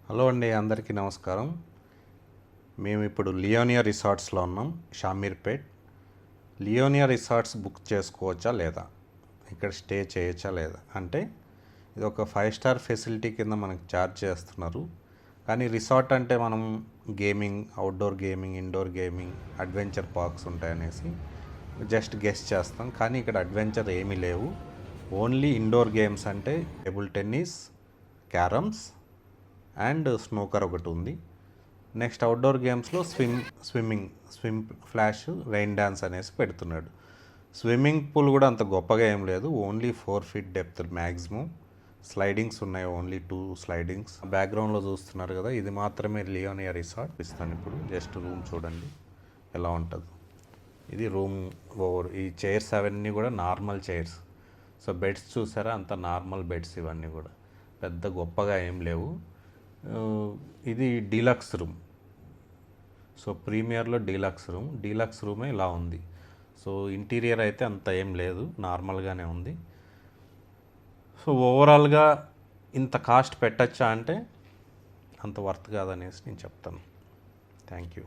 Hello అండి, అందరికీ నమస్కారం. మేము ఇప్పుడు లియోనియా రిసార్ట్స్లో ఉన్నాం, షామీర్పేట్. లియోనియా రిసార్ట్స్ బుక్ చేసుకోవచ్చా లేదా, ఇక్కడ స్టే చేయొచ్చా లేదా అంటే, ఇది ఒక 5 స్టార్ ఫెసిలిటీ కింద మనకు ఛార్జ్ చేస్తున్నారు. కానీ రిసార్ట్ అంటే మనం gaming, outdoor gaming, indoor gaming, adventure parks ఉంటాయనేసి జస్ట్ గెస్ట్ చేస్తాం. కానీ ఇక్కడ అడ్వెంచర్ ఏమీ లేవు. ఓన్లీ ఇండోర్ గేమ్స్ అంటే table tennis, carroms and snooker ఒకటి ఉంది. నెక్స్ట్ అవుట్డోర్ గేమ్స్లో స్విమ్ ఫ్లాష్, రెయిన్ డ్యాన్స్ అనేసి పెడుతున్నాడు. స్విమ్మింగ్ పూల్ కూడా అంత గొప్పగా ఏం లేదు, only 4 feet depth maximum. Slidings ఉన్నాయి, ఓన్లీ 2 స్లైడింగ్స్. బ్యాక్గ్రౌండ్లో చూస్తున్నారు కదా, ఇది మాత్రమే లియోనియా రిసార్ట్. ఇస్తాను ఇప్పుడు, జస్ట్ రూమ్ చూడండి ఎలా ఉంటుంది. ఇది రూమ్ ఓవర్. ఈ చైర్స్ అవన్నీ కూడా నార్మల్ చైర్స్. సో బెడ్స్ చూసారా, అంత నార్మల్ బెడ్స్ ఇవన్నీ కూడా, పెద్ద గొప్పగా ఏం లేవు. ఇది డీలక్స్ రూమ్. సో ప్రీమియర్లో డీలక్స్ రూమే ఇలా ఉంది. సో ఇంటీరియర్ అయితే అంత ఏం లేదు, నార్మల్గానే ఉంది. సో ఓవరాల్గా ఇంత కాస్ట్ పెట్టచ్చా అంటే అంత వర్త్ కాదనేసి నేను చెప్తాను. Thank you.